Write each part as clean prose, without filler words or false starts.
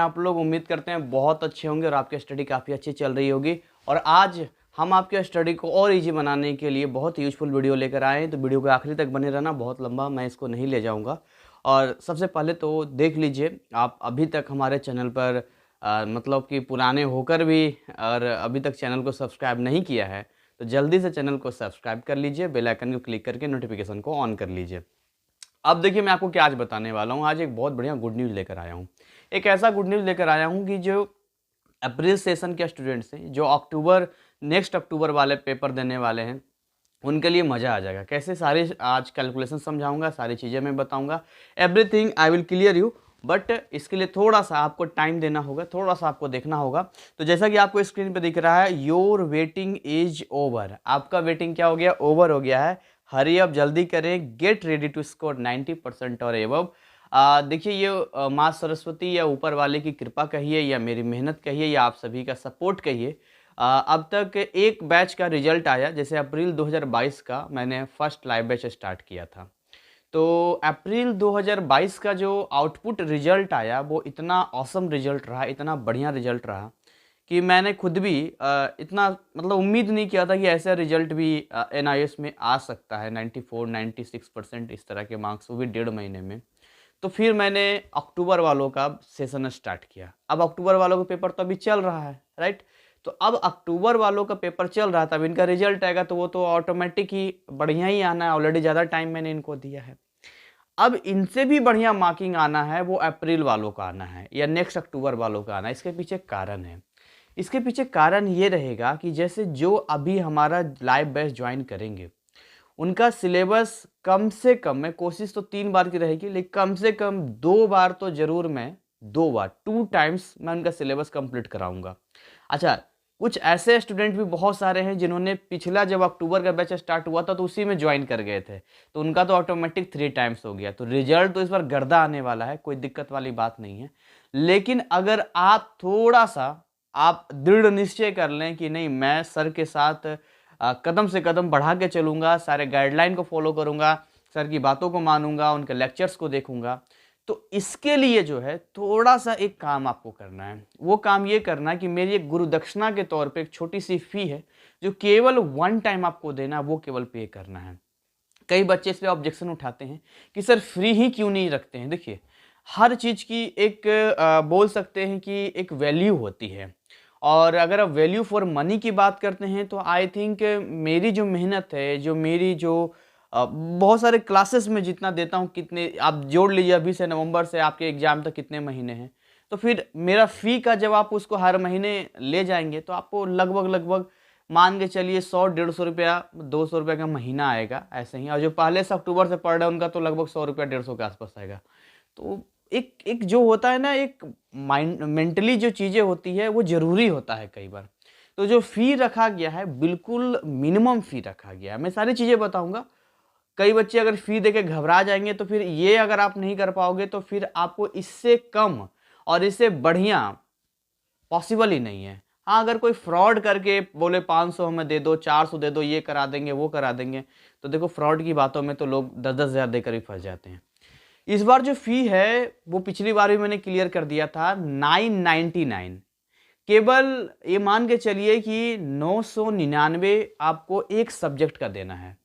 आप लोग? उम्मीद करते हैं बहुत अच्छे होंगे और आपकी स्टडी काफ़ी अच्छी चल रही होगी। और आज हम आपके स्टडी को और इजी बनाने के लिए बहुत यूज़फुल वीडियो लेकर आए हैं, तो वीडियो को आखिरी तक बने रहना। बहुत लंबा मैं इसको नहीं ले जाऊंगा। और सबसे पहले तो देख लीजिए, आप अभी तक हमारे चैनल पर मतलब कि पुराने होकर भी और अभी तक चैनल को सब्सक्राइब नहीं किया है, तो जल्दी से चैनल को सब्सक्राइब कर लीजिए, बेल आइकन को क्लिक करके नोटिफिकेशन को ऑन कर लीजिए। अब देखिए, मैं आपको क्या आज बताने वाला हूँ। आज एक बहुत बढ़िया गुड न्यूज़ लेकर आया हूँ। एक ऐसा गुड न्यूज़ लेकर आया हूँ कि जो अप्रैल सेशन के स्टूडेंट्स हैं, जो नेक्स्ट अक्टूबर वाले पेपर देने वाले हैं, उनके लिए मज़ा आ जाएगा। कैसे, सारी आज कैलकुलेशन समझाऊंगा, सारी चीज़ें मैं बताऊंगा। Everything I will clear you, but इसके लिए थोड़ा सा आपको टाइम देना होगा, थोड़ा सा आपको देखना होगा। तो जैसा कि आपको स्क्रीन पे दिख रहा है, योर वेटिंग इज ओवर। आपका वेटिंग क्या हो गया? ओवर हो गया है। हरी अप, जल्दी करें, गेट रेडी टू स्कोर 90% और एबव। देखिए, ये माँ सरस्वती या ऊपर वाले की कृपा कहिए, या मेरी मेहनत कहिए, या आप सभी का सपोर्ट कहिए। अब तक एक बैच का रिजल्ट आया। जैसे अप्रैल 2022 का मैंने फर्स्ट लाइव बैच स्टार्ट किया था, तो अप्रैल 2022 का जो आउटपुट रिजल्ट आया वो इतना ऑसम रिजल्ट रहा, इतना बढ़िया रिजल्ट रहा कि मैंने खुद भी इतना मतलब उम्मीद नहीं किया था कि ऐसा रिजल्ट भी एनआईएस में आ सकता है। 94-96% इस तरह के मार्क्स, वो भी 1.5 महीने में। तो फिर मैंने अक्टूबर वालों का सेशन स्टार्ट किया। अब अक्टूबर वालों का पेपर तो अभी चल रहा है, राइट? तो अब अक्टूबर वालों का पेपर चल रहा था, अब इनका रिजल्ट आएगा तो वो तो ऑटोमेटिक ही बढ़िया ही आना है। ऑलरेडी ज़्यादा टाइम मैंने इनको दिया है। अब इनसे भी बढ़िया मार्किंग आना है, वो अप्रैल वालों का आना है या नेक्स्ट अक्टूबर वालों का आना है। इसके पीछे कारण है। इसके पीछे कारण ये रहेगा कि जैसे जो अभी हमारा लाइव बैच ज्वाइन करेंगे, उनका सिलेबस कम से कम, मैं कोशिश तो 3 बार की रहेगी, लेकिन कम से कम 2 बार तो जरूर, मैं 2 बार 2 टाइम्स मैं उनका सिलेबस कंप्लीट कराऊंगा। अच्छा, कुछ ऐसे स्टूडेंट भी बहुत सारे हैं जिन्होंने पिछला जब अक्टूबर का बैच स्टार्ट हुआ था तो उसी में ज्वाइन कर गए थे, तो उनका तो ऑटोमेटिक 3 टाइम्स हो गया। तो रिजल्ट तो इस बार गर्दा आने वाला है, कोई दिक्कत वाली बात नहीं है। लेकिन अगर आप थोड़ा सा आप दृढ़ निश्चय कर लें कि नहीं, मैं सर के साथ कदम से कदम बढ़ा के चलूंगा, सारे गाइडलाइन को फॉलो करूंगा, सर की बातों को मानूंगा, उनके लेक्चर्स को देखूंगा, तो इसके लिए जो है थोड़ा सा एक काम आपको करना है। वो काम ये करना है कि मेरी एक गुरु दक्षिणा के तौर पे एक छोटी सी फी है, जो केवल 1 टाइम आपको देना है, वो केवल पे करना है। कई बच्चे इस पे ऑब्जेक्शन उठाते हैं कि सर फ्री ही क्यों नहीं रखते हैं। देखिए, हर चीज़ की एक बोल सकते हैं कि एक वैल्यू होती है। और अगर आप वैल्यू फॉर मनी की बात करते हैं तो आई थिंक मेरी जो मेहनत है, जो मेरी जो बहुत सारे क्लासेस में जितना देता हूँ, कितने आप जोड़ लीजिए, अभी से नवंबर से आपके एग्ज़ाम तक कितने महीने हैं, तो फिर मेरा फ़ी का जब आप उसको हर महीने ले जाएंगे तो आपको लगभग लगभग मान के चलिए 100-150 रुपया, 200 रुपये का महीना आएगा ऐसे ही। और जो पहले से अक्टूबर से पढ़ रहे हैं उनका तो लगभग 100 रुपया 150 के आसपास आएगा। तो एक एक जो होता है ना, एक माइंड मेंटली जो चीज़ें होती है वो ज़रूरी होता है कई बार। तो जो फ़ी रखा गया है, बिल्कुल मिनिमम फ़ी रखा गया है। मैं सारी चीज़ें बताऊंगा। कई बच्चे अगर फ़ी देके घबरा जाएंगे तो फिर ये अगर आप नहीं कर पाओगे तो फिर आपको इससे कम और इससे बढ़िया पॉसिबल ही नहीं है। हाँ, अगर कोई फ्रॉड करके बोले 500 हमें दे दो, 400 दे दो, ये करा देंगे, वो करा देंगे, तो देखो फ्रॉड की बातों में तो लोग 10-10 हज़ार देकर भी फंस जाते हैं। इस बार जो फ़ी है वो पिछली बार भी मैंने क्लियर कर दिया था, 999। केवल ये मान के चलिए कि 999 आपको एक सब्जेक्ट का देना है।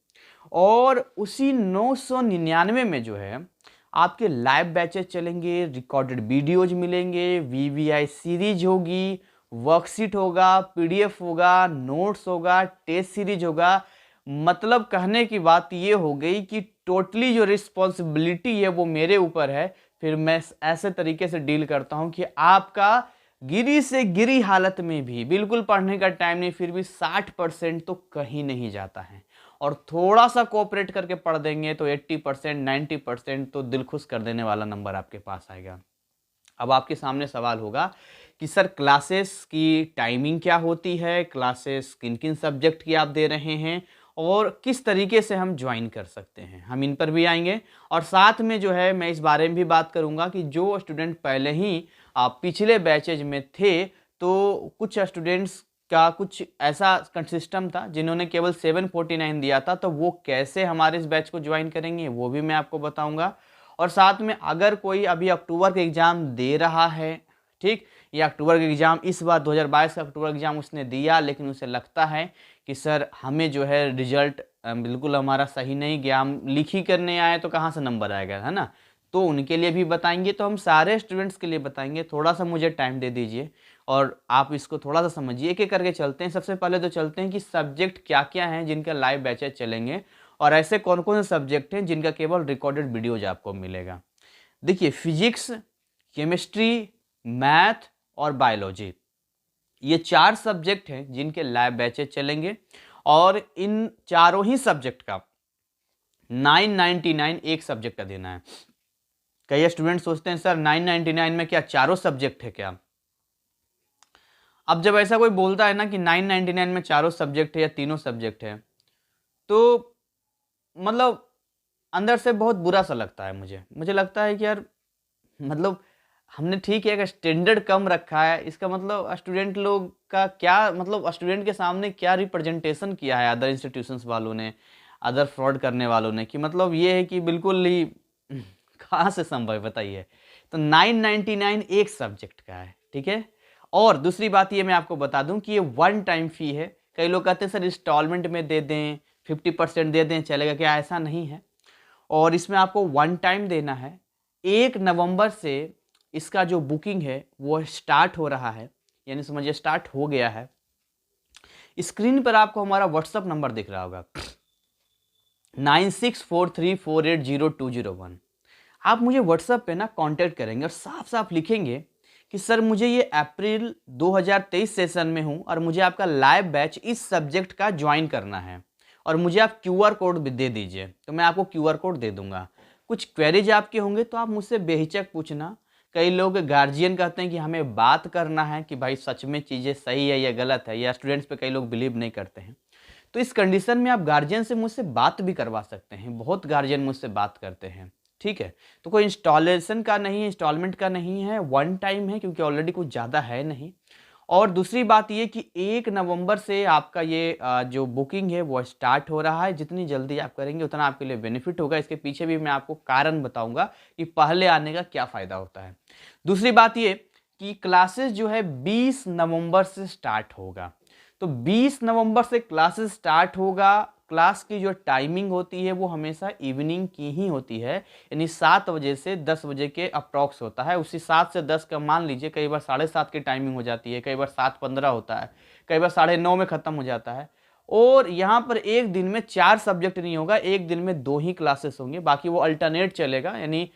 और उसी 999 में जो है आपके लाइव बैचेस चलेंगे, रिकॉर्डेड वीडियोज मिलेंगे, वीवीआई सीरीज होगी, वर्कशीट होगा, पीडीएफ होगा, नोट्स होगा, टेस्ट सीरीज होगा। मतलब कहने की बात ये हो गई कि टोटली जो रिस्पॉन्सिबिलिटी है वो मेरे ऊपर है। फिर मैं ऐसे तरीके से डील करता हूं कि आपका गिरी से गिरी हालत में भी, बिल्कुल पढ़ने का टाइम नहीं, फिर भी 60% तो कहीं नहीं जाता है। और थोड़ा सा कोऑपरेट करके पढ़ देंगे तो 80%, 90% तो दिल खुश कर देने वाला नंबर आपके पास आएगा। अब आपके सामने सवाल होगा कि सर क्लासेस की टाइमिंग क्या होती है, क्लासेस किन किन सब्जेक्ट की आप दे रहे हैं, और किस तरीके से हम ज्वाइन कर सकते हैं। हम इन पर भी आएंगे। और साथ में जो है मैं इस बारे में भी बात करूंगा कि जो स्टूडेंट पहले ही पिछले बैचेज में थे, तो कुछ स्टूडेंट्स का कुछ ऐसा सिस्टम था जिन्होंने केवल 749 दिया था, तो वो कैसे हमारे इस बैच को ज्वाइन करेंगे वो भी मैं आपको बताऊंगा। और साथ में अगर कोई अभी अक्टूबर का एग्ज़ाम दे रहा है, ठीक। ये अक्टूबर का एग्ज़ाम इस बार 2022 का अक्टूबर एग्ज़ाम उसने दिया, लेकिन उसे लगता है कि सर हमें जो है रिजल्ट बिल्कुल हमारा सही नहीं गया, हम लिख ही करने आए तो कहाँ से नंबर आएगा, है ना। तो उनके लिए भी बताएंगे, तो हम सारे स्टूडेंट्स के लिए बताएंगे। थोड़ा सा मुझे टाइम दे दीजिए और आप इसको थोड़ा सा समझिए। एक एक करके चलते हैं। सबसे पहले तो चलते हैं कि सब्जेक्ट क्या क्या हैं जिनका लाइव बैचेज चलेंगे, और ऐसे कौन कौन से सब्जेक्ट हैं जिनका केवल रिकॉर्डेड वीडियोज आपको मिलेगा। देखिए, फिजिक्स, केमिस्ट्री, मैथ और बायोलॉजी, ये 4 सब्जेक्ट हैं जिनके लैब बैचेज चलेंगे, और इन चारों ही सब्जेक्ट का 999 एक सब्जेक्ट का देना है। कई स्टूडेंट सोचते हैं सर 999 में क्या चारों सब्जेक्ट है क्या। अब जब ऐसा कोई बोलता है ना कि 999 में चारों सब्जेक्ट है या तीनों सब्जेक्ट है, तो मतलब अंदर से बहुत बुरा सा लगता है मुझे लगता है कि यार मतलब हमने ठीक है, अगर स्टैंडर्ड कम रखा है, इसका मतलब स्टूडेंट लोग का क्या मतलब, स्टूडेंट के सामने क्या रिप्रेजेंटेशन किया है अदर इंस्टीट्यूशंस वालों ने, अदर फ्रॉड करने वालों ने, कि मतलब ये है कि बिल्कुल ही कहाँ से संभव है बताइए। तो 999 एक सब्जेक्ट का है, ठीक है। और दूसरी बात ये मैं आपको बता दूं कि ये वन टाइम फी है। कई लोग कहते हैं सर इंस्टॉलमेंट में दे दें, 50% दे दें चलेगा क्या, ऐसा नहीं है। और इसमें आपको वन टाइम देना है। 1 नवंबर से इसका जो बुकिंग है वो स्टार्ट हो रहा है, यानी समझिए स्टार्ट हो गया है। स्क्रीन पर आपको हमारा व्हाट्सअप नंबर दिख रहा होगा 9643480201। आप मुझे व्हाट्सएप पे ना कांटेक्ट करेंगे और साफ साफ लिखेंगे कि सर मुझे ये अप्रैल 2023 सेशन में हूँ और मुझे आपका लाइव बैच इस सब्जेक्ट का ज्वाइन करना है, और मुझे आप QR कोड भी दे दीजिए, तो मैं आपको QR कोड दे दूंगा। कुछ क्वेरीज आपके होंगे तो आप मुझसे बेहिचक पूछना। कई लोग गार्जियन कहते हैं कि हमें बात करना है कि भाई सच में चीज़ें सही है या गलत है, या स्टूडेंट्स पे कई लोग बिलीव नहीं करते हैं। तो इस कंडीशन में आप गार्जियन से मुझसे बात भी करवा सकते हैं। बहुत गार्जियन मुझसे बात करते हैं, ठीक है। तो कोई इंस्टॉलेशन का नहीं है, इंस्टॉलमेंट का नहीं है, वन टाइम है, क्योंकि ऑलरेडी कुछ ज़्यादा है नहीं। और दूसरी बात ये कि 1 नवंबर से आपका ये जो बुकिंग है वो स्टार्ट हो रहा है। जितनी जल्दी आप करेंगे उतना आपके लिए बेनिफिट होगा। इसके पीछे भी मैं आपको कारण बताऊंगा कि पहले आने का क्या फ़ायदा होता है। दूसरी बात ये कि क्लासेस जो है 20 नवंबर से स्टार्ट होगा। तो 20 नवंबर से क्लासेस स्टार्ट होगा। क्लास की जो टाइमिंग होती है वो हमेशा इवनिंग की ही होती है, यानी 7 बजे से 10 बजे के अप्रॉक्स होता है। उसी 7 से 10 का मान लीजिए, कई बार 7:30 की टाइमिंग हो जाती है, कई बार 7:15 होता है, कई बार 9:30 में ख़त्म हो जाता है। और यहाँ पर एक दिन में 4 सब्जेक्ट नहीं होगा, एक दिन में 2 ही क्लासेस होंगे, बाकी वो अल्टरनेट चलेगा, यानी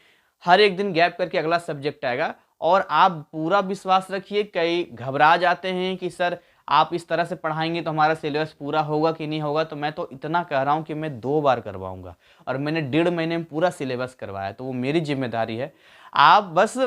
हर एक दिन गैप करके अगला सब्जेक्ट आएगा। और आप पूरा विश्वास रखिए, कई घबरा जाते हैं कि सर आप इस तरह से पढ़ाएंगे तो हमारा सिलेबस पूरा होगा कि नहीं होगा। तो मैं तो इतना कह रहा हूँ कि मैं 2 बार करवाऊंगा, और मैंने 1.5 महीने में पूरा सिलेबस करवाया, तो वो मेरी जिम्मेदारी है। आप बस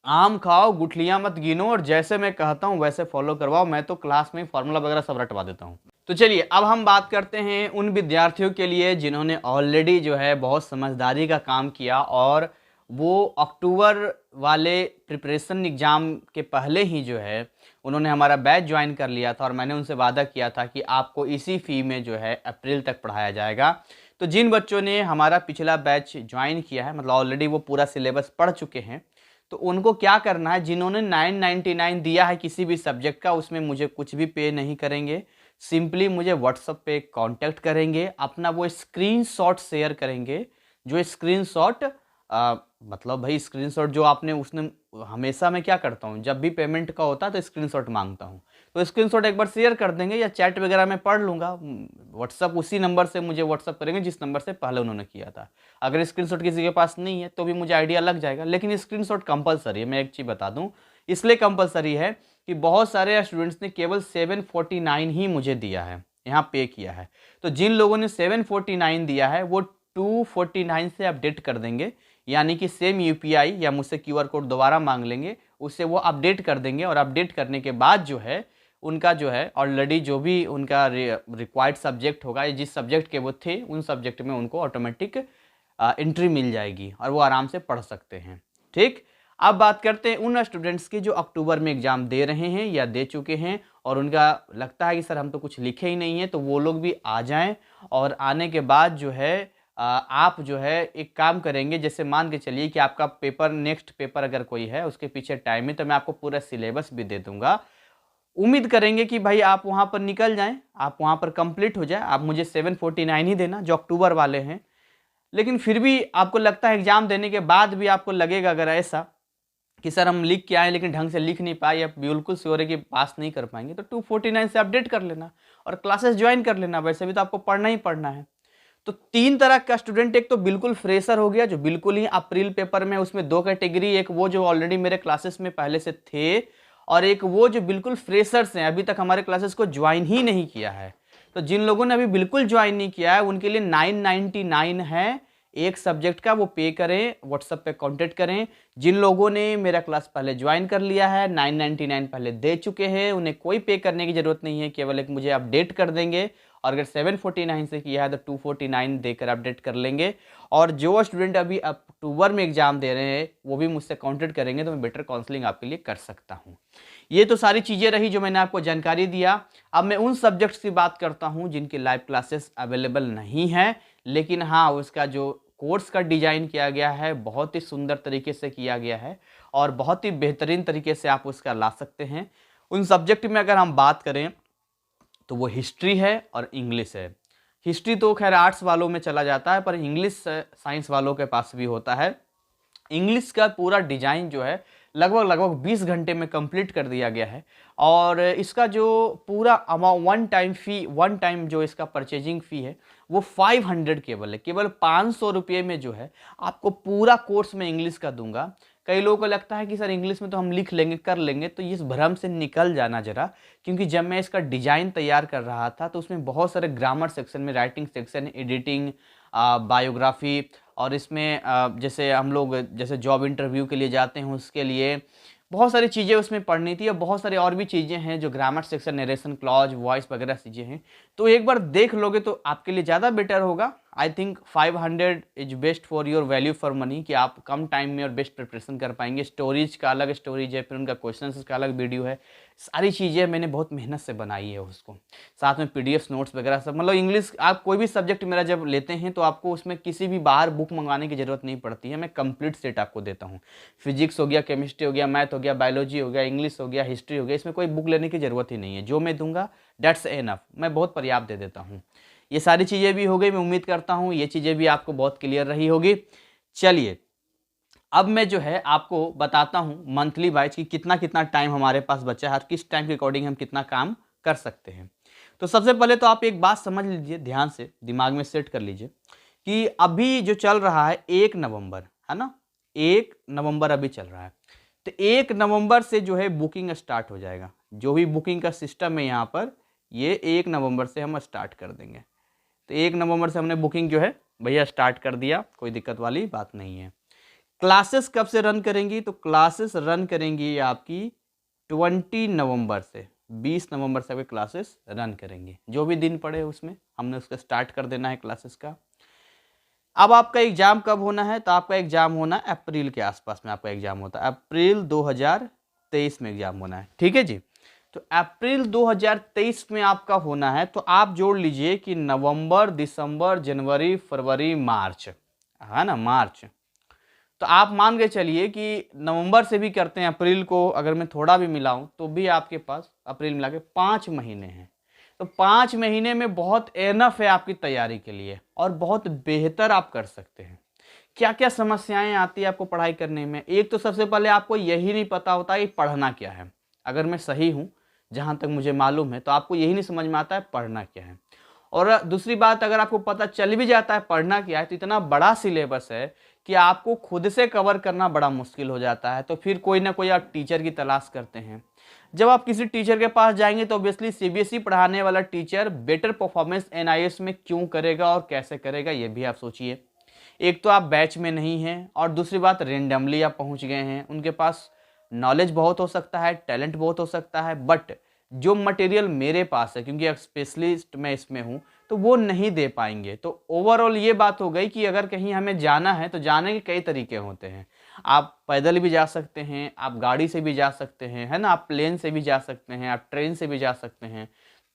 आम खाओ, गुठलियाँ मत गिनो, और जैसे मैं कहता हूँ वैसे फॉलो करवाओ। मैं तो क्लास में फार्मूला वगैरह सब रटवा देता हूँ। तो चलिए अब हम बात करते हैं उन विद्यार्थियों के लिए जिन्होंने ऑलरेडी जो है बहुत समझदारी का काम किया, और वो अक्टूबर वाले प्रिपरेशन एग्ज़ाम के पहले ही जो है उन्होंने हमारा बैच ज्वाइन कर लिया था, और मैंने उनसे वादा किया था कि आपको इसी फ़ी में जो है अप्रैल तक पढ़ाया जाएगा। तो जिन बच्चों ने हमारा पिछला बैच ज्वाइन किया है, मतलब ऑलरेडी वो पूरा सिलेबस पढ़ चुके हैं, तो उनको क्या करना है, जिन्होंने 999 दिया है किसी भी सब्जेक्ट का, उसमें मुझे कुछ भी पे नहीं करेंगे। सिंपली मुझे व्हाट्सएप पे कांटेक्ट करेंगे, अपना वो स्क्रीनशॉट शेयर करेंगे। जो स्क्रीनशॉट मतलब भाई स्क्रीनशॉट जो आपने उसने, हमेशा मैं क्या करता हूँ जब भी पेमेंट का होता है तो स्क्रीनशॉट मांगता हूँ, तो स्क्रीनशॉट एक बार शेयर कर देंगे, या चैट वगैरह में पढ़ लूँगा। व्हाट्सअप उसी नंबर से मुझे व्हाट्सअप करेंगे जिस नंबर से पहले उन्होंने किया था। अगर स्क्रीनशॉट किसी के पास नहीं है तो भी मुझे आइडिया लग जाएगा, लेकिन स्क्रीनशॉट कंपलसरी है। मैं एक चीज़ बता दूँ, इसलिए कंपलसरी है कि बहुत सारे स्टूडेंट्स ने केवल 749 ही मुझे दिया है, यहाँ पे किया है। तो जिन लोगों ने 749 दिया है वो 249 से अपडेट कर देंगे, यानी कि सेम UPI या मुझसे QR कोड दोबारा मांग लेंगे, उससे वो अपडेट कर देंगे। और अपडेट करने के बाद जो है उनका जो है ऑलरेडी जो भी उनका रिक्वायर्ड सब्जेक्ट होगा, या जिस सब्जेक्ट के वो थे उन सब्जेक्ट में उनको ऑटोमेटिक एंट्री मिल जाएगी, और वो आराम से पढ़ सकते हैं। ठीक, अब बात करते हैं उन स्टूडेंट्स की जो अक्टूबर में एग्ज़ाम दे रहे हैं या दे चुके हैं, और उनका लगता है कि सर हम तो कुछ लिखे ही नहीं है, तो वो लोग भी आ जाएं। और आने के बाद जो है आप जो है एक काम करेंगे, जैसे मान के चलिए कि आपका पेपर, नेक्स्ट पेपर अगर कोई है उसके पीछे टाइम है, तो मैं आपको पूरा सिलेबस भी दे दूंगा। उम्मीद करेंगे कि भाई आप वहाँ पर निकल जाएं, आप वहाँ पर कंप्लीट हो जाए। आप मुझे 749 ही देना जो अक्टूबर वाले हैं। लेकिन फिर भी आपको लगता है एग्जाम देने के बाद भी आपको लगेगा अगर ऐसा कि सर हम लिख के आए लेकिन ढंग से लिख नहीं पाए, या बिल्कुल श्योर है कि पास नहीं कर पाएंगे, तो 249 से अपडेट कर लेना और क्लासेस ज्वाइन कर लेना। वैसे भी तो आपको पढ़ना ही पढ़ना है। तो तीन तरह का स्टूडेंट, एक तो बिल्कुल फ्रेशर हो गया जो बिल्कुल ही अप्रैल पेपर में, उसमें दो कैटेगरी, एक वो जो ऑलरेडी मेरे क्लासेस में पहले से थे, और एक वो जो बिल्कुल फ्रेशर्स हैं, अभी तक हमारे क्लासेस को ज्वाइन ही नहीं किया है। तो जिन लोगों ने अभी बिल्कुल ज्वाइन नहीं किया है उनके लिए 999 है एक सब्जेक्ट का, वो पे करें, व्हाट्सएप पे कांटेक्ट करें। जिन लोगों ने मेरा क्लास पहले ज्वाइन कर लिया है, 999 पहले दे चुके हैं, उन्हें कोई पे करने की ज़रूरत नहीं है, केवल एक मुझे अपडेट कर देंगे। और अगर 749 से किया है तो 249 देकर अपडेट कर लेंगे। और जो स्टूडेंट अभी अक्टूबर में एग्जाम दे रहे हैं वो भी मुझसे कांटेक्ट करेंगे तो मैं बेटर काउंसलिंग आपके लिए कर सकता हूँ। ये तो सारी चीज़ें रही जो मैंने आपको जानकारी दिया। अब मैं उन सब्जेक्ट्स की बात करता हूँ जिनकी लाइव क्लासेस अवेलेबल नहीं है, लेकिन हाँ उसका जो कोर्स का डिजाइन किया गया है बहुत ही सुंदर तरीके से किया गया है और बहुत ही बेहतरीन तरीके से आप उसका ला सकते हैं। उन सब्जेक्ट में अगर हम बात करें तो वो हिस्ट्री है और इंग्लिश है। हिस्ट्री तो खैर आर्ट्स वालों में चला जाता है, पर इंग्लिश साइंस वालों के पास भी होता है। इंग्लिश का पूरा डिजाइन जो है लगभग 20 घंटे में कंप्लीट कर दिया गया है। और इसका जो पूरा अमाउंट वन टाइम जो इसका परचेजिंग फ़ी है वो 500 केवल है। केवल 500 रुपये में जो है आपको पूरा कोर्स में इंग्लिश का दूंगा। कई लोगों को लगता है कि सर इंग्लिश में तो हम लिख लेंगे, कर लेंगे, तो इस भ्रम से निकल जाना जरा। क्योंकि जब मैं इसका डिज़ाइन तैयार कर रहा था तो उसमें बहुत सारे ग्रामर सेक्शन में, राइटिंग सेक्शन, एडिटिंग, बायोग्राफी, और इसमें जैसे हम लोग जैसे जॉब इंटरव्यू के लिए जाते हैं उसके लिए बहुत सारी चीज़ें उसमें पढ़नी थी, और बहुत सारी और भी चीज़ें हैं जो grammar section, narration clause, voice वगैरह चीज़ें हैं। तो एक बार देख लोगे तो आपके लिए ज़्यादा बेटर होगा। I think 500 is best for your value for money, कि आप कम टाइम में और बेस्ट प्रिपरेशन कर पाएंगे। स्टोरीज का अलग स्टोरीज है, फिर उनका क्वेश्चन का अलग वीडियो है। सारी चीज़ें मैंने बहुत मेहनत से बनाई है उसको, साथ में पीडीएफ नोट्स वगैरह सब। मतलब इंग्लिश आप कोई भी सब्जेक्ट मेरा जब लेते हैं तो आपको उसमें किसी भी बाहर बुक मंगाने की ज़रूरत नहीं पड़ती है। मैं कंप्लीट सेट आपको देता हूँ। फिजिक्स हो गया, केमिस्ट्री हो गया, मैथ हो गया, बायोलॉजी हो गया, इंग्लिश हो गया, हिस्ट्री हो गया, इसमें कोई बुक लेने की ज़रूरत ही नहीं है। जो मैं दूंगा डेट्स एनफ, मैं बहुत पर्याप्त दे देता हूँ। ये सारी चीज़ें भी हो गई। मैं उम्मीद करता हूँ ये चीज़ें भी आपको बहुत क्लियर रही होगी। चलिए अब मैं जो है आपको बताता हूँ मंथली वाइज कि कितना कितना टाइम हमारे पास बचा है, हर किस टाइम के अकॉर्डिंग हम कितना काम कर सकते हैं। तो सबसे पहले तो आप एक बात समझ लीजिए, ध्यान से दिमाग में सेट कर लीजिए कि अभी जो चल रहा है 1 नवंबर है ना, 1 नवंबर अभी चल रहा है। तो 1 नवंबर से जो है बुकिंग स्टार्ट हो जाएगा। जो भी बुकिंग का सिस्टम है यहाँ पर, ये 1 नवंबर से हम स्टार्ट कर देंगे। तो 1 नवंबर से हमने बुकिंग जो है भैया स्टार्ट कर दिया, कोई दिक्कत वाली बात नहीं है। क्लासेस कब से रन करेंगी? तो क्लासेस रन करेंगी आपकी 20 नवंबर से, 20 नवंबर से आपके क्लासेस रन करेंगे। जो भी दिन पड़े उसमें हमने उसका स्टार्ट कर देना है क्लासेस का। अब आपका एग्जाम कब होना है? तो आपका एग्जाम होना है अप्रैल के आसपास में, आपका एग्जाम होता है अप्रैल 2023 में एग्जाम होना है। ठीक है जी। तो अप्रैल 2023 में आपका होना है। तो आप जोड़ लीजिए कि नवंबर, दिसंबर, जनवरी, फरवरी, मार्च, है ना, मार्च। तो आप मान के चलिए कि नवंबर से भी करते हैं अप्रैल को, अगर मैं थोड़ा भी मिलाऊं तो भी आपके पास अप्रैल मिला के 5 महीने हैं। तो 5 महीने में बहुत एनफ है आपकी तैयारी के लिए और बहुत बेहतर आप कर सकते हैं। क्या क्या समस्याएं आती है आपको पढ़ाई करने में? एक तो सबसे पहले आपको यही नहीं पता होता कि पढ़ना क्या है। अगर मैं सही हूँ, जहाँ तक मुझे मालूम है, तो आपको यही नहीं समझ में आता है पढ़ना क्या है। और दूसरी बात, अगर आपको पता चल भी जाता है पढ़ना क्या है, तो इतना बड़ा सिलेबस है कि आपको खुद से कवर करना बड़ा मुश्किल हो जाता है। तो फिर कोई ना कोई आप टीचर की तलाश करते हैं। जब आप किसी टीचर के पास जाएंगे तो ऑब्वियसली सीबीएसई पढ़ाने वाला टीचर बेटर परफॉर्मेंस एनआईएस में क्यों करेगा और कैसे करेगा, ये भी आप सोचिए। एक तो आप बैच में नहीं हैं, और दूसरी बात रेंडमली आप पहुंच गए हैं। उनके पास नॉलेज बहुत हो सकता है, टैलेंट बहुत हो सकता है, बट जो मटेरियल मेरे पास है, क्योंकि स्पेशलिस्ट मैं इसमें हूँ, तो वो नहीं दे पाएंगे। तो ओवरऑल ये बात हो गई कि अगर कहीं हमें जाना है तो जाने के कई तरीके होते हैं। आप पैदल भी जा सकते हैं, आप गाड़ी से भी जा सकते हैं, है ना, आप प्लेन से भी जा सकते हैं, आप ट्रेन से भी जा सकते हैं।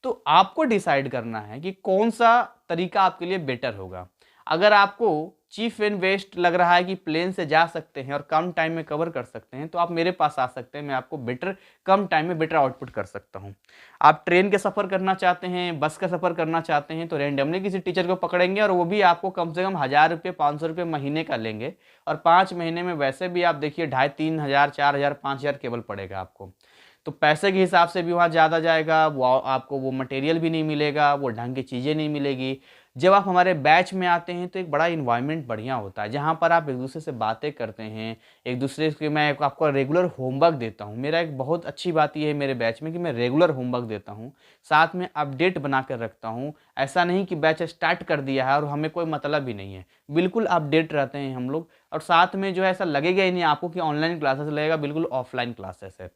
तो आपको डिसाइड करना है कि कौन सा तरीका आपके लिए बेटर होगा। अगर आपको चीप एंड बेस्ट लग रहा है कि प्लेन से जा सकते हैं और कम टाइम में कवर कर सकते हैं, तो आप मेरे पास आ सकते हैं। मैं आपको कम टाइम में बेटर आउटपुट कर सकता हूं। आप ट्रेन के सफ़र करना चाहते हैं, बस का सफ़र करना चाहते हैं, तो रेंडमली किसी टीचर को पकड़ेंगे और वो भी आपको कम से कम 1000 रुपये 500 रुपये महीने का लेंगे। और 5 महीने में वैसे भी आप देखिए 2500 3,000 4,000 5,000 केवल पड़ेगा आपको। तो पैसे के हिसाब से भी वहाँ ज़्यादा जाएगा, वो आपको वो मटेरियल भी नहीं मिलेगा, वो ढंग की चीज़ें नहीं मिलेगी। जब आप हमारे बैच में आते हैं तो एक बड़ा इन्वायरमेंट बढ़िया होता है, जहाँ पर आप एक दूसरे से बातें करते हैं, एक दूसरे के मैं आपको रेगुलर होमवर्क देता हूँ। मेरा एक बहुत अच्छी बात ये है मेरे बैच में कि मैं रेगुलर होमवर्क देता हूँ, साथ में अपडेट बना कर रखता हूँ। ऐसा नहीं कि बैच स्टार्ट कर दिया है और हमें कोई मतलब ही नहीं है, बिल्कुल अपडेट रहते हैं हम लोग। और साथ में जो है ऐसा लगेगा ही नहीं आपको कि ऑनलाइन क्लासेस लगेगा, बिल्कुल ऑफलाइन क्लासेस है।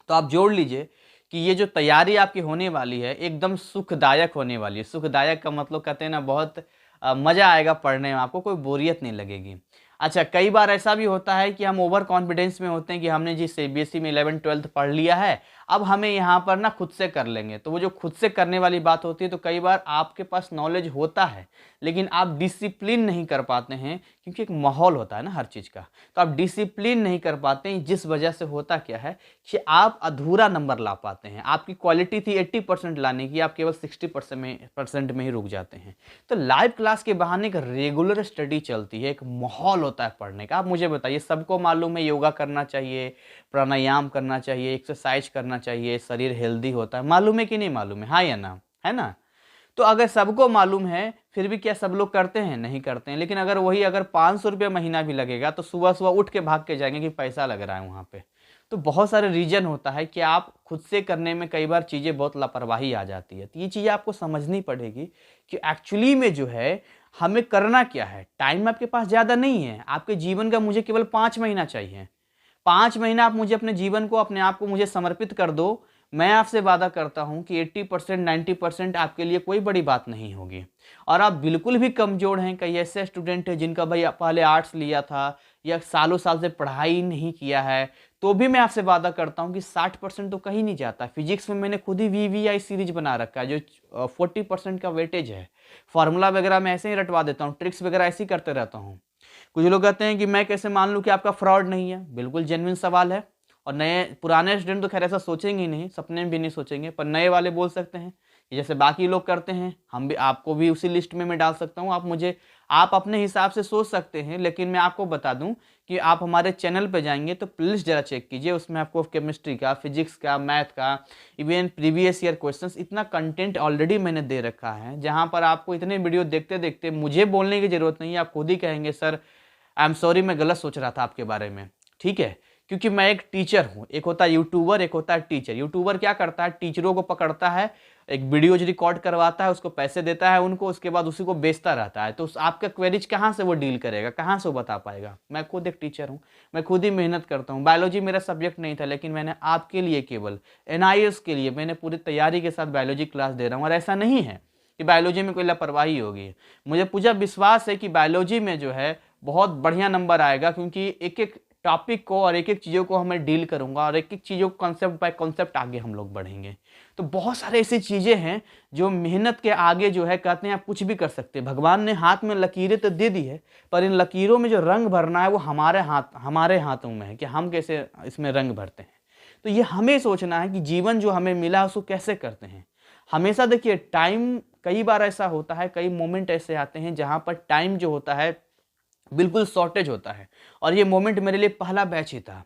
तो आप जोड़ लीजिए कि ये जो तैयारी आपकी होने वाली है एकदम सुखदायक होने वाली है। सुखदायक का मतलब कहते हैं ना, बहुत मज़ा आएगा पढ़ने में, आपको कोई बोरियत नहीं लगेगी। अच्छा, कई बार ऐसा भी होता है कि हम ओवर कॉन्फिडेंस में होते हैं कि हमने जी सीबीएसई में 11th-12th पढ़ लिया है, अब हमें यहाँ पर ना खुद से कर लेंगे। तो वो जो खुद से करने वाली बात होती है, तो कई बार आपके पास नॉलेज होता है लेकिन आप डिसिप्लिन नहीं कर पाते हैं, क्योंकि एक माहौल होता है ना हर चीज़ का। तो आप डिसिप्लिन नहीं कर पाते हैं, जिस वजह से होता क्या है कि आप अधूरा नंबर ला पाते हैं। आपकी क्वालिटी थी 80% लाने की, आप केवल 60% में ही रुक जाते हैं। तो लाइव क्लास के बहाने एक रेगुलर स्टडी चलती है, एक माहौल होता है पढ़ने का। आप मुझे बताइए, सबको मालूम है योगा करना चाहिए, प्राणायाम करना चाहिए, एक्सरसाइज करना चाहिए, शरीर हेल्दी होता है, मालूम है कि नहीं मालूम है? हाँ या ना? है ना? तो अगर सबको मालूम है, फिर भी क्या सब लोग करते हैं? नहीं करते हैं। लेकिन अगर 500 रुपये महीना भी लगेगा तो सुबह सुबह उठ के भाग के जाएंगे कि पैसा लग रहा है वहाँ पे। तो बहुत सारे रीजन होता है कि आप खुद से करने में कई बार चीज़ें बहुत लापरवाही आ जाती है। तो ये चीज़ें आपको समझनी पड़ेगी कि एक्चुअली में जो है हमें करना क्या है। टाइम आपके पास ज़्यादा नहीं है, आपके जीवन का मुझे केवल 5 महीना चाहिए। 5 महीना आप मुझे अपने जीवन को, अपने आप को मुझे समर्पित कर दो। मैं आपसे वादा करता हूं कि 80% 90% आपके लिए कोई बड़ी बात नहीं होगी। और आप बिल्कुल भी कमज़ोर हैं, कई ऐसे स्टूडेंट हैं जिनका भाई पहले आर्ट्स लिया था या सालों साल से पढ़ाई नहीं किया है, तो भी मैं आपसे वादा करता हूं कि 60% तो कहीं नहीं जाता। फिजिक्स में मैंने खुद ही VVI सीरीज बना रखा है, जो 40% का वेटेज है। फार्मूला वगैरह मैं ऐसे ही रटवा देता हूँ, ट्रिक्स वगैरह ऐसे ही करते रहता हूँ। कुछ लोग कहते हैं कि मैं कैसे मान लूँ कि आपका फ्रॉड नहीं है। बिल्कुल जेन्युइन सवाल है। और पुराने स्टूडेंट तो खैर ऐसा सोचेंगे ही नहीं, सपने में भी नहीं सोचेंगे, पर नए वाले बोल सकते हैं कि जैसे बाकी लोग करते हैं, हम भी, आपको भी उसी लिस्ट में मैं डाल सकता हूँ। आप अपने हिसाब से सोच सकते हैं, लेकिन मैं आपको बता दूं कि आप हमारे चैनल पे जाएंगे तो प्लीज़ ज़रा चेक कीजिए, उसमें आपको केमिस्ट्री का, फिजिक्स का, मैथ का, इवन प्रीवियस ईयर क्वेश्चंस, इतना कंटेंट ऑलरेडी मैंने दे रखा है, जहाँ पर आपको इतने वीडियो देखते देखते मुझे बोलने की ज़रूरत नहीं है। आप खुद ही कहेंगे सर आई एम सॉरी, मैं गलत सोच रहा था आपके बारे में। ठीक है, क्योंकि मैं एक टीचर हूँ। एक होता है यूट्यूबर, एक होता है टीचर। यूट्यूबर क्या करता है, टीचरों को पकड़ता है, एक वीडियोज रिकॉर्ड करवाता है, उसको पैसे देता है उनको, उसके बाद उसी को बेचता रहता है। तो आपका क्वेरीज कहाँ से वो डील करेगा, कहाँ से वो बता पाएगा? मैं खुद एक टीचर हूँ, मैं खुद ही मेहनत करता हूँ। बायोलॉजी मेरा सब्जेक्ट नहीं था, लेकिन मैंने आपके लिए, केवल NIS के लिए मैंने पूरी तैयारी के साथ बायोलॉजी क्लास दे रहा हूँ। और ऐसा नहीं है कि बायोलॉजी में कोई लापरवाही होगी। मुझे पूरा विश्वास है कि बायोलॉजी में जो है बहुत बढ़िया नंबर आएगा, क्योंकि एक एक टॉपिक को और एक एक चीज़ों को हमें डील करूंगा, और एक एक चीज़ों को कॉन्सेप्ट बाय कॉन्सेप्ट आगे हम लोग बढ़ेंगे। तो बहुत सारे ऐसी चीज़ें हैं जो मेहनत के आगे जो है कहते हैं आप कुछ भी कर सकते हैं। भगवान ने हाथ में लकीरें तो दे दी है, पर इन लकीरों में जो रंग भरना है वो हमारे हाथों में है कि हम कैसे इसमें रंग भरते हैं। तो ये हमें सोचना है कि जीवन जो हमें मिला उसको कैसे करते हैं। हमेशा देखिए, टाइम, कई बार ऐसा होता है, कई मोमेंट ऐसे आते हैं जहाँ पर टाइम जो होता है बिल्कुल शॉर्टेज होता है। और ये मोमेंट मेरे लिए पहला बैच ही था।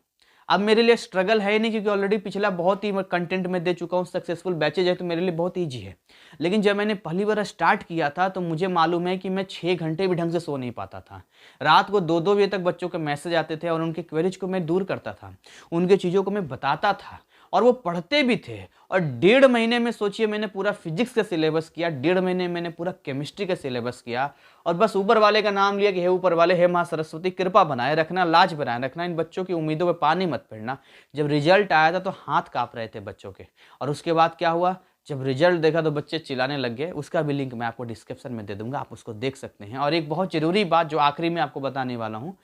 अब मेरे लिए स्ट्रगल है ही नहीं, क्योंकि ऑलरेडी पिछला बहुत ही कंटेंट में दे चुका हूँ, सक्सेसफुल बैचेज है, तो मेरे लिए बहुत ईजी है। लेकिन जब मैंने पहली बार स्टार्ट किया था तो मुझे मालूम है कि मैं 6 घंटे भी ढंग से सो नहीं पाता था। रात को 2-2 बजे तक बच्चों के मैसेज आते थे और उनके क्वेरीज को मैं दूर करता था, उनके चीज़ों को मैं बताता था, और वो पढ़ते भी थे। और 1.5 महीने में सोचिए मैंने पूरा फिजिक्स का सिलेबस किया, 1.5 महीने मैंने पूरा केमिस्ट्री का सिलेबस किया। और बस ऊपर वाले का नाम लिया कि हे ऊपर वाले, हे माँ सरस्वती, कृपा बनाए रखना, लाज बनाए रखना, इन बच्चों की उम्मीदों पे पानी मत फेरना। जब रिजल्ट आया था तो हाथ कांप रहे थे बच्चों के। और उसके बाद क्या हुआ, जब रिजल्ट देखा तो बच्चे चिल्लाने लग गए। उसका भी लिंक मैं आपको डिस्क्रिप्शन में दे दूंगा, आप उसको देख सकते हैं। और एक बहुत जरूरी बात जो आखिरी में आपको बताने वाला हूँ,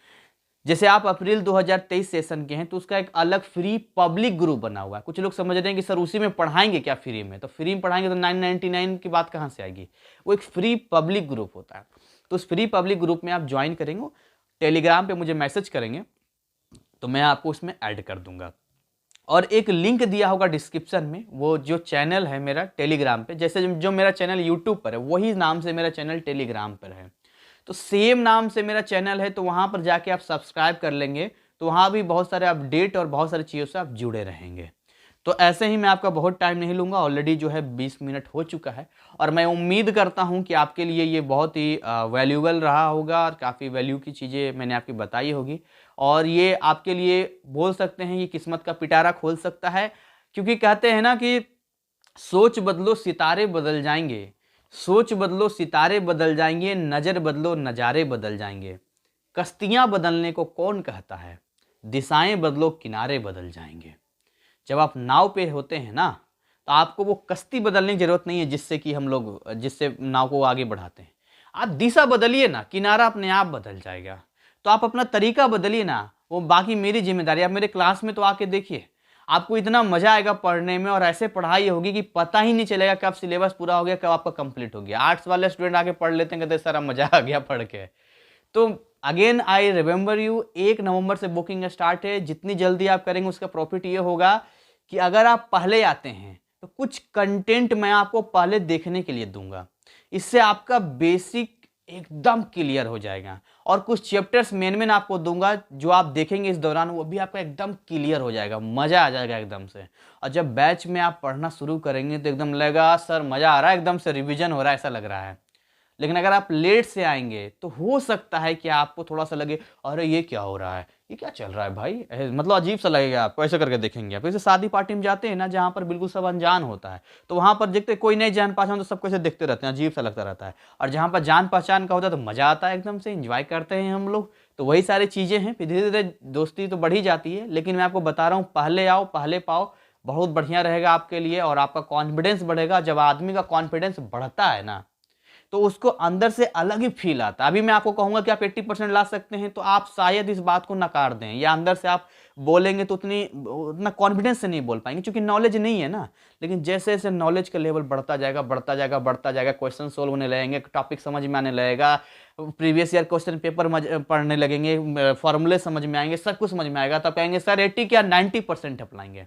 जैसे आप अप्रैल 2023 सेशन के हैं तो उसका एक अलग फ्री पब्लिक ग्रुप बना हुआ है। कुछ लोग समझ रहे हैं कि सर उसी में पढ़ाएंगे क्या फ्री में? तो फ्री में पढ़ाएंगे तो 999 की बात कहाँ से आएगी? वो एक फ्री पब्लिक ग्रुप होता है। तो उस फ्री पब्लिक ग्रुप में आप ज्वाइन करेंगे, टेलीग्राम पे मुझे मैसेज करेंगे तो मैं आपको उसमें ऐड कर दूंगा। और एक लिंक दिया होगा डिस्क्रिप्शन में, वो जो चैनल है मेरा टेलीग्राम पे, जैसे जो मेरा चैनल यूट्यूब पर है वही नाम से मेरा चैनल टेलीग्राम पर है, तो सेम नाम से मेरा चैनल है, तो वहाँ पर जाके आप सब्सक्राइब कर लेंगे, तो वहाँ भी बहुत सारे अपडेट और बहुत सारी चीज़ों से आप जुड़े रहेंगे। तो ऐसे ही मैं आपका बहुत टाइम नहीं लूँगा, ऑलरेडी जो है 20 मिनट हो चुका है, और मैं उम्मीद करता हूँ कि आपके लिए ये बहुत ही वैल्यूबल रहा होगा और काफ़ी वैल्यू की चीज़ें मैंने आपकी बताई होगी, और ये आपके लिए बोल सकते हैं ये किस्मत का पिटारा खोल सकता है, क्योंकि कहते हैं ना कि सोच बदलो सितारे बदल जाएंगे, सोच बदलो सितारे बदल जाएंगे, नज़र बदलो नज़ारे बदल जाएंगे, कश्तियाँ बदलने को कौन कहता है, दिशाएं बदलो किनारे बदल जाएंगे। जब आप नाव पे होते हैं ना, तो आपको वो कश्ती बदलने की जरूरत नहीं है जिससे नाव को आगे बढ़ाते हैं। आप दिशा बदलिए ना, किनारा अपने आप बदल जाएगा। तो आप अपना तरीका बदलिए ना, वो बाकी मेरी जिम्मेदारी। आप मेरे क्लास में तो आके देखिए, आपको इतना मजा आएगा पढ़ने में, और ऐसे पढ़ाई होगी कि पता ही नहीं चलेगा कब सिलेबस पूरा हो गया, कब आपका कंप्लीट हो गया। आर्ट्स वाले स्टूडेंट आके पढ़ लेते हैं, कहते हैं सर मजा आ गया पढ़ के। तो अगेन आई रिमेंबर यू, 1 नवंबर से बुकिंग स्टार्ट है। जितनी जल्दी आप करेंगे उसका प्रॉफिट ये होगा कि अगर आप पहले आते हैं तो कुछ कंटेंट मैं आपको पहले देखने के लिए दूंगा, इससे आपका बेसिक एकदम क्लियर हो जाएगा, और कुछ चैप्टर्स मेन आपको दूंगा जो आप देखेंगे इस दौरान, वो भी आपका एकदम क्लियर हो जाएगा, मज़ा आ जाएगा एकदम से। और जब बैच में आप पढ़ना शुरू करेंगे तो एकदम लगेगा सर मज़ा आ रहा है, एकदम से रिवीजन हो रहा है ऐसा लग रहा है। लेकिन अगर आप लेट से आएंगे तो हो सकता है कि आपको थोड़ा सा लगे अरे ये क्या हो रहा है, ये क्या चल रहा है भाई, मतलब अजीब सा लगेगा आपको। ऐसा करके देखेंगे आप, जैसे शादी पार्टी में जाते हैं ना जहाँ पर बिल्कुल सब अनजान होता है, तो वहाँ पर देखते कोई नहीं जान पहचान तो सबको ऐसे देखते रहते हैं, अजीब सा लगता रहता है। और जहाँ पर जान पहचान का होता है तो मज़ा आता है, एकदम से इंजॉय करते हैं हम लोग। तो वही सारी चीज़ें हैं, फिर धीरे धीरे दोस्ती तो बढ़ ही जाती है। लेकिन मैं आपको बता रहा हूँ, पहले आओ पहले पाओ, बहुत बढ़िया रहेगा आपके लिए, और आपका कॉन्फिडेंस बढ़ेगा। जब आदमी का कॉन्फिडेंस बढ़ता है ना, तो उसको अंदर से अलग ही फील आता है। अभी मैं आपको कहूंगा कि आप 80% ला सकते हैं, तो आप शायद इस बात को नकार दें, या अंदर से आप बोलेंगे तो उतना कॉन्फिडेंस से नहीं बोल पाएंगे, क्योंकि नॉलेज नहीं है ना। लेकिन जैसे जैसे नॉलेज का लेवल बढ़ता जाएगा बढ़ता जाएगा बढ़ता जाएगा, क्वेश्चन सोल्व होने लगेंगे, टॉपिक समझ में आने लगेगा, प्रीवियस ईयर क्वेश्चन पेपर पढ़ने लगेंगे, फॉर्मूले समझ में आएंगे, सब कुछ समझ में आएगा, तब कहेंगे सर 80 क्या 90% अप्लाएंगे।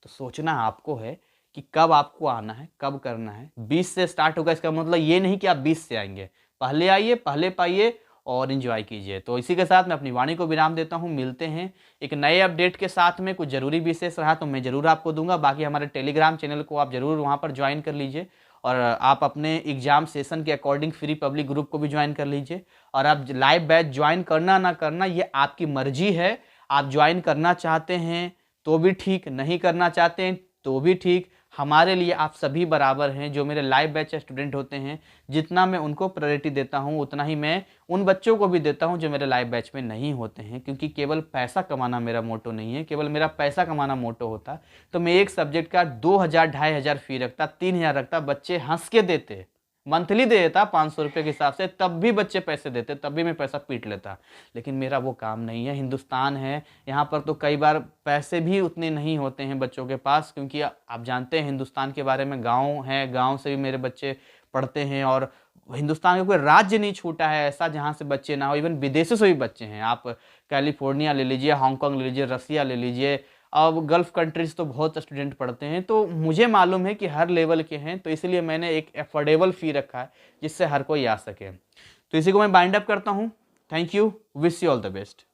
तो सोचना आपको है कि कब आपको आना है, कब करना है। 20 से स्टार्ट होगा, इसका मतलब ये नहीं कि आप 20 से आएंगे। पहले आइए, पहले पाइए और एंजॉय कीजिए। तो इसी के साथ मैं अपनी वाणी को विराम देता हूँ। मिलते हैं एक नए अपडेट के साथ में। कुछ जरूरी विशेष रहा तो मैं जरूर आपको दूंगा। बाकी हमारे टेलीग्राम चैनल को आप जरूर वहाँ पर ज्वाइन कर लीजिए, और आप अपने एग्जाम सेशन के अकॉर्डिंग फ्री पब्लिक ग्रुप को भी ज्वाइन कर लीजिए। और आप लाइव बैच ज्वाइन करना ना करना ये आपकी मर्जी है। आप ज्वाइन करना चाहते हैं तो भी ठीक, नहीं करना चाहते हैं तो भी ठीक। हमारे लिए आप सभी बराबर हैं। जो मेरे लाइव बैच स्टूडेंट होते हैं, जितना मैं उनको प्रायोरिटी देता हूं उतना ही मैं उन बच्चों को भी देता हूं जो मेरे लाइव बैच में नहीं होते हैं। क्योंकि केवल पैसा कमाना मेरा मोटो नहीं है, केवल मेरा पैसा कमाना मोटो होता तो मैं एक सब्जेक्ट का 2000 2500 फी रखता, 3000 रखता, बच्चे हंस के देते, मंथली दे देता 500 रुपये के हिसाब से, तब भी बच्चे पैसे देते, तब भी मैं पैसा पीट लेता। लेकिन मेरा वो काम नहीं है। हिंदुस्तान है, यहाँ पर तो कई बार पैसे भी उतने नहीं होते हैं बच्चों के पास, क्योंकि आप जानते हैं हिंदुस्तान के बारे में, गांव है, गांव से भी मेरे बच्चे पढ़ते हैं। और हिंदुस्तान का कोई राज्य नहीं छूटा है ऐसा जहाँ से बच्चे ना हो। इवन विदेशों से भी बच्चे हैं। आप कैलिफोर्निया ले लीजिए, हांगकॉन्ग ले लीजिए, रसिया ले लीजिए, अब गल्फ़ कंट्रीज़ तो बहुत स्टूडेंट पढ़ते हैं। तो मुझे मालूम है कि हर लेवल के हैं, तो इसलिए मैंने एक अफोर्डेबल फ़ी रखा है जिससे हर कोई आ सके। तो इसी को मैं बाइंड अप करता हूँ। Thank you, wish you all the best.